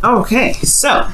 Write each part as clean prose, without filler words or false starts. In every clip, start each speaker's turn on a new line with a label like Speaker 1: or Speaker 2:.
Speaker 1: Okay, so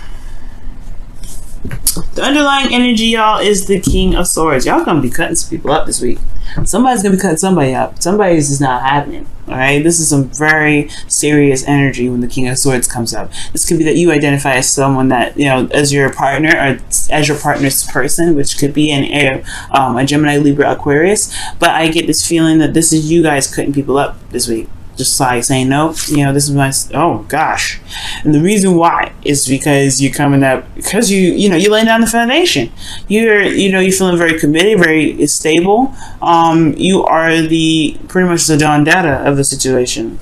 Speaker 1: the underlying energy, y'all, is the King of Swords. Y'all gonna be cutting some people up this week. Somebody's gonna be cutting somebody up. Somebody's just not happening. All right, this is some very serious energy when the King of Swords comes up. This could be that you identify as someone that, you know, as your partner or as your partner's person, which could be a Gemini, Libra, Aquarius. But I get this feeling that this is you guys cutting people up this week. Just like saying, no, you know, this is my, oh gosh. And the reason why is because you're coming up, because you're laying down the foundation. You're feeling very committed, very stable. You are pretty much the Don Dada of the situation.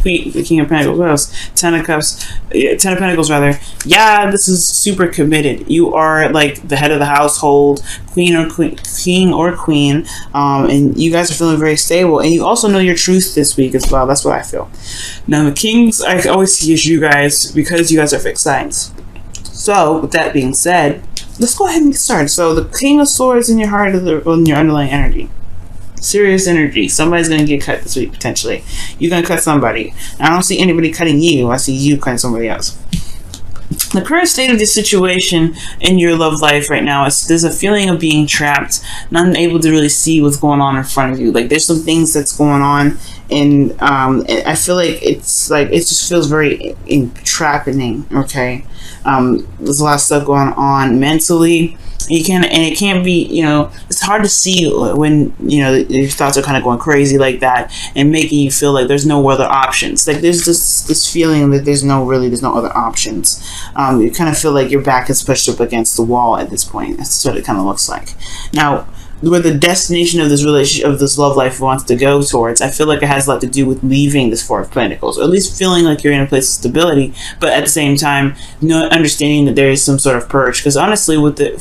Speaker 1: The King of Pentacles, what else? Ten of Pentacles rather. Yeah, this is super committed. You are like the head of the household, king or queen, and you guys are feeling very stable. And you also know your truth this week as well. That's what I feel. Now the Kings, I always see as you guys, because you guys are fixed signs. So with that being said, let's go ahead and get started. So the King of Swords in your heart is on your underlying energy. Serious energy. Somebody's going to get cut this week, potentially. You're going to cut somebody. I don't see anybody cutting you. I see you cutting somebody else. The current state of the situation in your love life right now is there's a feeling of being trapped, not able to really see what's going on in front of you. Like there's some things that's going on, and I feel like it just feels very entrapping. Okay, there's a lot of stuff going on mentally. It can't be, it's hard to see when, your thoughts are kind of going crazy like that and making you feel like there's no other options. Like there's this feeling that there's no other options. You kind of feel like your back is pushed up against the wall at this point. That's what it kind of looks like. Now, where the destination of this relationship, of this love life wants to go towards, I feel like it has a lot to do with leaving this Four of Pentacles, or at least feeling like you're in a place of stability, but at the same time, understanding that there is some sort of purge. Because honestly, with the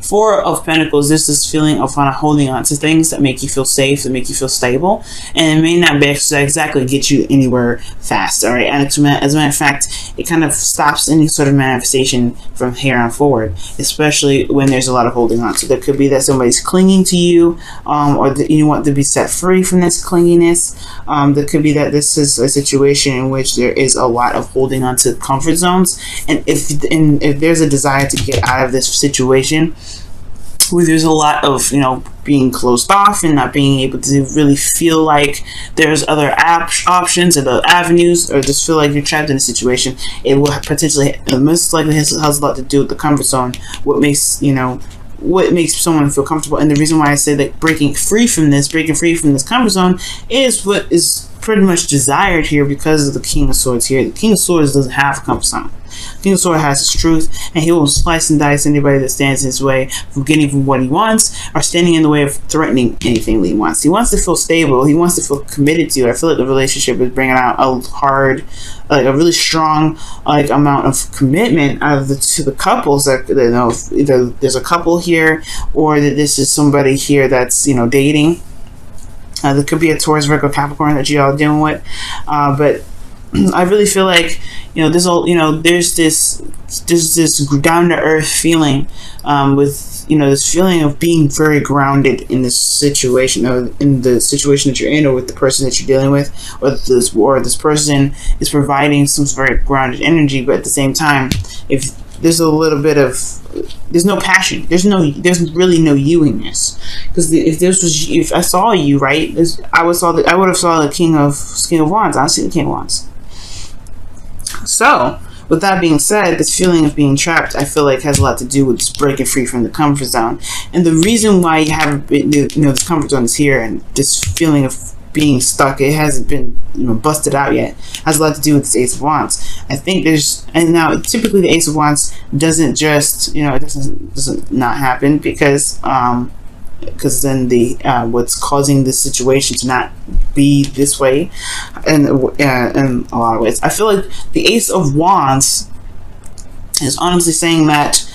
Speaker 1: Four of Pentacles, there's this feeling of kind of holding on to things that make you feel safe, that make you feel stable, and it may not be exactly get you anywhere fast. All right, and as a matter of fact, it kind of stops any sort of manifestation from here on forward, especially when there's a lot of holding on. So there could be that somebody clinging to you, or that you want to be set free from this clinginess. There could be that this is a situation in which there is a lot of holding on to comfort zones, and if there's a desire to get out of this situation where there's a lot of being closed off and not being able to really feel like there's other options or the avenues, or just feel like you're trapped in a situation, it will potentially, most likely has a lot to do with the comfort zone. What makes someone feel comfortable. And the reason why I say that breaking free from this comfort zone is what is pretty much desired here, because of the King of Swords here. The King of Swords doesn't have a comfort zone. The King of Swords has his truth, and he will slice and dice anybody that stands in his way from getting from what he wants, or standing in the way of threatening anything that he wants. He wants to feel stable. He wants to feel committed to. I feel like the relationship is bringing out a really strong amount of commitment out of the couples that either there's a couple here, or that this is somebody here that's dating. There could be a Taurus, Virgo, Capricorn that you all dealing with, but I really feel like there's this down to earth feeling with this feeling of being very grounded in this situation, or in the situation that you're in, or with the person that you're dealing with, or this person is providing some very grounded energy. But at the same time, if there's a little bit of, there's no passion, there's really no you in this. Because if I saw you, right, I would have saw the King of Wands. I see the King of Wands. So with that being said, this feeling of being trapped, I feel like has a lot to do with just breaking free from the comfort zone. And the reason why you haven't been, this comfort zone is here, and this feeling of being stuck, it hasn't been busted out yet, has a lot to do with this Ace of Wands. I think and now typically the Ace of Wands doesn't just it doesn't not happen, because then what's causing this situation to not be this way, and in a lot of ways, I feel like the Ace of Wands is honestly saying that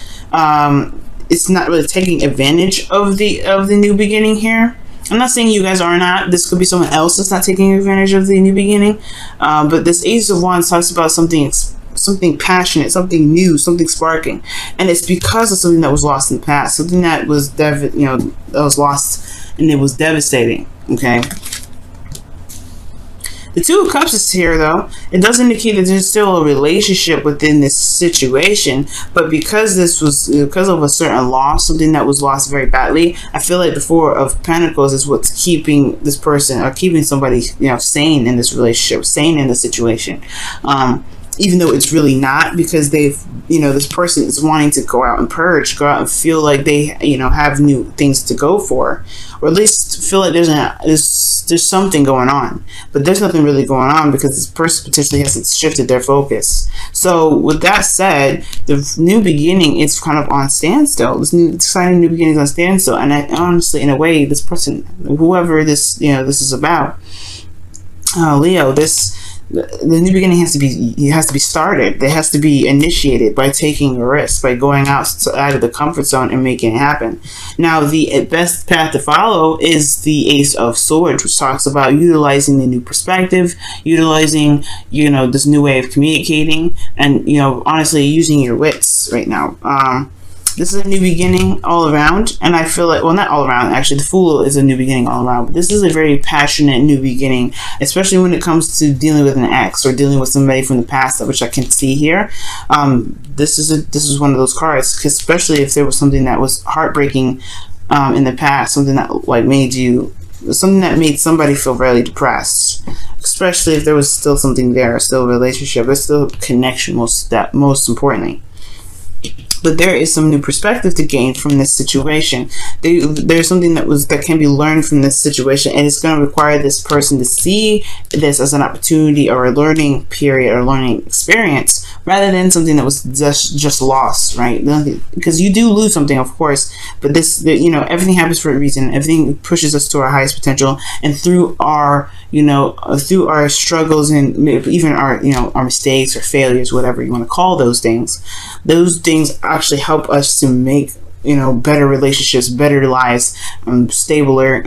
Speaker 1: it's not really taking advantage of the new beginning here. I'm not saying you guys are not. This could be someone else that's not taking advantage of the new beginning. But this Ace of Wands talks about something passionate, something new, something sparking, and it's because of something that was lost in the past, something that was that was lost, and it was devastating. Okay. The Two of Cups is here, though. It does indicate that there's still a relationship within this situation, but because of a certain loss, something that was lost very badly, I feel like the Four of Pentacles is what's keeping this person, or keeping somebody, sane in this relationship, sane in the situation. Even though it's really not, because they've, this person is wanting to go out and purge, go out and feel like they, have new things to go for, or at least feel like there's something going on. But there's nothing really going on, because this person potentially hasn't shifted their focus. So with that said, the new beginning is kind of on standstill. This exciting new beginning is on standstill. And I honestly, in a way, this person, whoever this, this is about, Leo, the new beginning has to be started. It has to be initiated by taking a risk, by going out of the comfort zone and making it happen. Now, the best path to follow is the Ace of Swords, which talks about utilizing the new perspective, utilizing, this new way of communicating, and, honestly, using your wits right now. This is a new beginning all around, and I feel like, well, not all around, actually, the Fool is a new beginning all around, but this is a very passionate new beginning, especially when it comes to dealing with an ex or dealing with somebody from the past, which I can see here. This is one of those cards, especially if there was something that was heartbreaking in the past, something that made somebody feel really depressed, especially if there was still something there, still a relationship, there's still a connection, most importantly. But there is some new perspective to gain from this situation. There's something that can be learned from this situation, and it's going to require this person to see this as an opportunity or a learning period or learning experience, rather than something that was just lost, right? Because you do lose something, of course, but everything happens for a reason. Everything pushes us to our highest potential, and through our struggles and even our mistakes or failures, whatever you want to call those things actually help us to make better relationships, better lives, stabler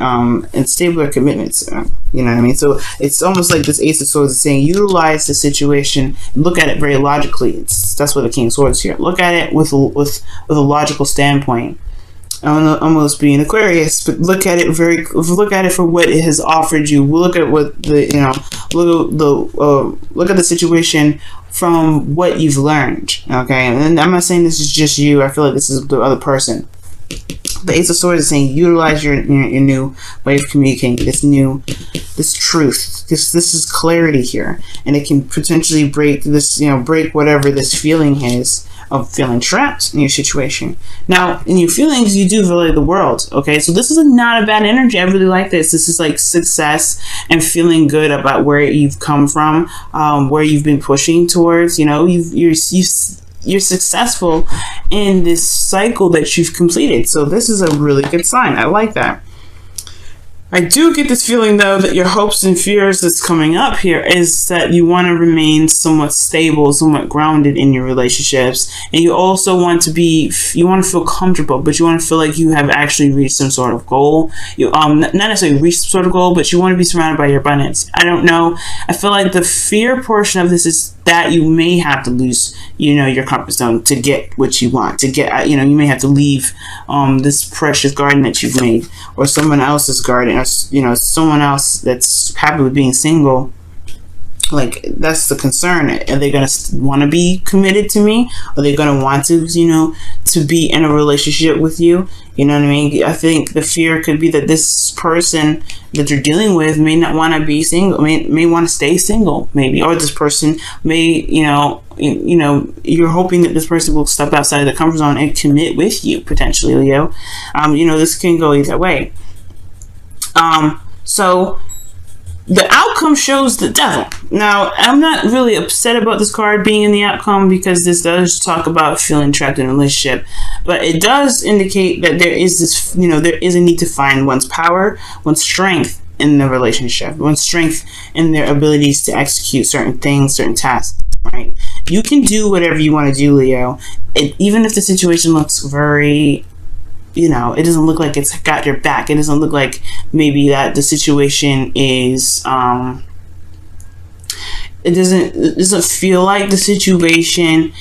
Speaker 1: commitments. You know what I mean? So it's almost like this Ace of Swords is saying, utilize the situation and look at it very logically. That's what the King of Swords is here. Look at it with a logical standpoint. I don't know, almost being Aquarius, but look at it for what it has offered you. Look at what look at the situation from what you've learned. Okay, and I'm not saying this is just you. I feel like this is the other person. The Ace of Swords is saying, utilize your new way of communicating, this truth. This is clarity here, and it can potentially break whatever this feeling is of feeling trapped in your situation. Now, in your feelings, you do relate the world. Okay, so this is not a bad energy. I really like this. This is like success and feeling good about where you've come from, where you've been pushing towards. You're successful in this cycle that you've completed. So this is a really good sign. I like that. I do get this feeling, though, that your hopes and fears that's coming up here is that you want to remain somewhat stable, somewhat grounded in your relationships. And you also want to feel comfortable, but you want to feel like you have actually reached some sort of goal. You not necessarily reached some sort of goal, but you want to be surrounded by your abundance. I don't know. I feel like the fear portion of this is that you may have to lose, your comfort zone to get what you want, to get, you may have to leave this precious garden that you've made, or someone else's garden, or, someone else that's happy with being single. Like, that's the concern. Are they going to want to be committed to me? Are they going to want to, to be in a relationship with you? You know what I mean? I think the fear could be that this person that you're dealing with may not want to be single, may want to stay single, maybe. Or this person may, you're hoping that this person will step outside of the comfort zone and commit with you, potentially, Leo. This can go either way. So the outcome shows the Devil. Now, I'm not really upset about this card being in the outcome, because this does talk about feeling trapped in a relationship. But it does indicate that there is this, there is a need to find one's power, one's strength in the relationship, one's strength in their abilities to execute certain things, certain tasks, right? You can do whatever you want to do, Leo. Even if the situation looks very, it doesn't look like it's got your back. It doesn't look like maybe that the situation is, it doesn't feel like the situation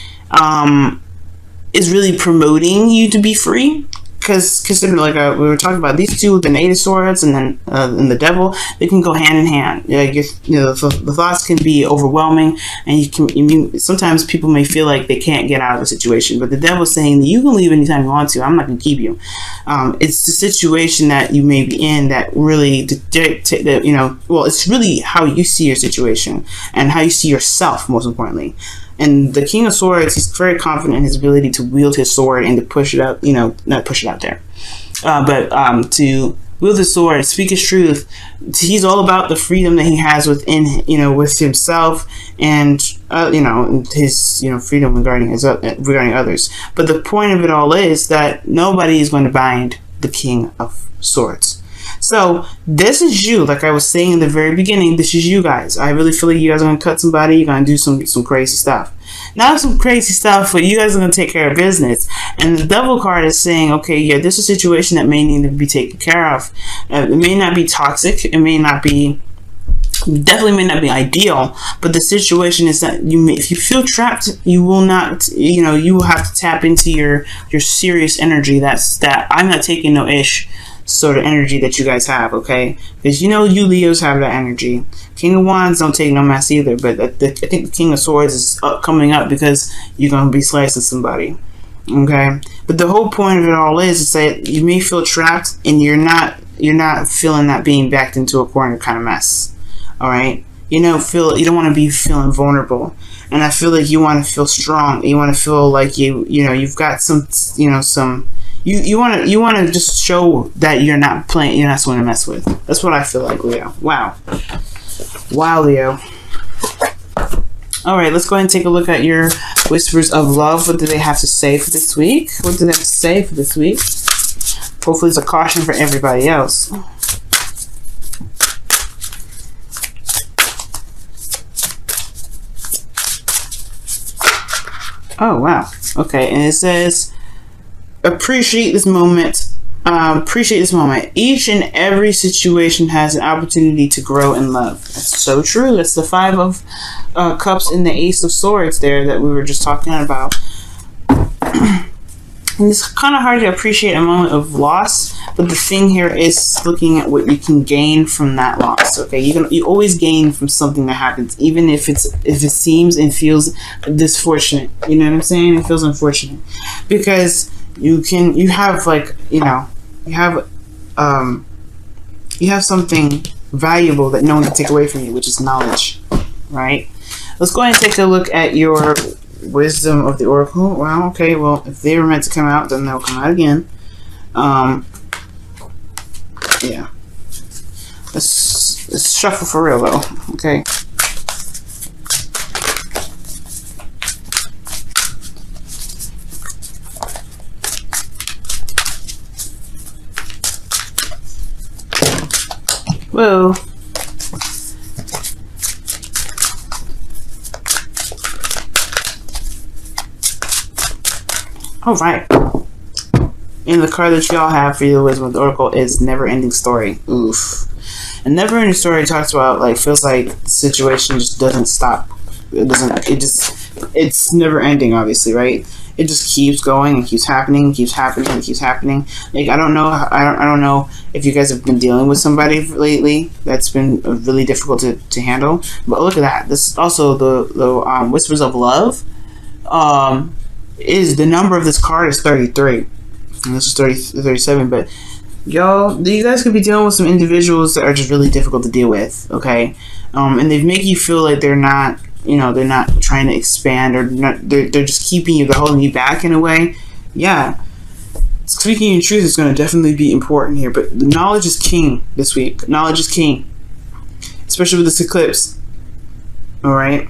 Speaker 1: is really promoting you to be free. because like we were talking about these two, the Eight of Swords and then and the Devil, they can go hand in hand. Like the thoughts can be overwhelming, and sometimes people may feel like they can't get out of a situation, but the Devil's saying that you can leave anytime you want to. I'm not going to keep you. It's the situation that you may be in that really dictate that, well, it's really how you see your situation and how you see yourself, most importantly. And the King of Swords, he's very confident in his ability to wield his sword and to push it out, not push it out there, but to wield his sword, speak his truth. He's all about the freedom that he has within, with himself and, his, freedom regarding others. But the point of it all is that nobody is going to bind the King of Swords. So this is you, like I was saying in the very beginning, this is you guys. I really feel like you guys are going to cut somebody, you're going to do some crazy stuff. Not some crazy stuff, but you guys are going to take care of business. And the Devil card is saying, okay, yeah, this is a situation that may need to be taken care of. It may not be toxic, it may not be, definitely may not be ideal, but the situation is that if you feel trapped, you will not, you will have to tap into your serious energy. That I'm not taking no ish sort of energy that you guys have, okay? Because you Leos have that energy. King of Wands don't take no mess either, but I think the King of Swords is coming up because you're going to be slicing somebody, okay? But the whole point of it all is that you may feel trapped and you're not feeling that being backed into a corner kind of mess, all right? You don't want to be feeling vulnerable, and I feel like you want to feel strong. You want to feel like you've got some, You want to just show that you're not someone to mess with. That's what I feel like, Leo. Wow, Leo. All right, let's go ahead and take a look at your whispers of love. What do they have to say for this week? What do they have to say for this week? Hopefully, it's a caution for everybody else. Oh wow. Okay, and it says, appreciate this moment. Each and every situation has an opportunity to grow in love. That's so true. That's the Five of Cups and the Ace of Swords there that we were just talking about. And it's kind of hard to appreciate a moment of loss, but the thing here is looking at what you can gain from that loss. Okay, you always gain from something that happens, even if it seems and feels disfortunate. You know what I'm saying? It feels unfortunate because you have something valuable that no one can take away from you, which is knowledge, right? Let's go ahead and take a look at your wisdom of the oracle. Wow, okay, well, if they were meant to come out, then they'll come out again. Yeah. Let's shuffle for real, though. Okay. Whoa. Alright. And the card that y'all have for the Wisdom of the Oracle is Never Ending Story. Oof. And Never Ending Story talks about, feels like the situation just doesn't stop. It's never ending, obviously, right? It just keeps going and keeps happening and keeps happening and keeps happening. I don't know if you guys have been dealing with somebody lately that's been really difficult to handle. But look at that. This is also the Whispers of Love. Is the number of this card is 33. And this is 37, but y'all, you guys could be dealing with some individuals that are just really difficult to deal with, okay? And they make you feel like they're not trying to expand, or they're just keeping you, they're holding you back in a way. Yeah. Speaking in truth is going to definitely be important here, but the knowledge is king this week. Knowledge is king. Especially with this eclipse. Alright?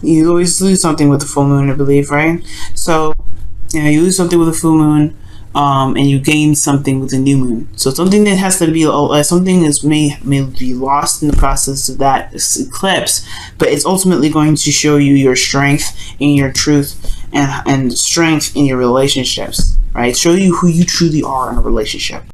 Speaker 1: You always lose something with the full moon, I believe, right? So, you lose something with the full moon, and you gain something with the new moon. So something that has to be, something that may be lost in the process of that eclipse, but it's ultimately going to show you your strength and your truth and strength in your relationships, right? Show you who you truly are in a relationship.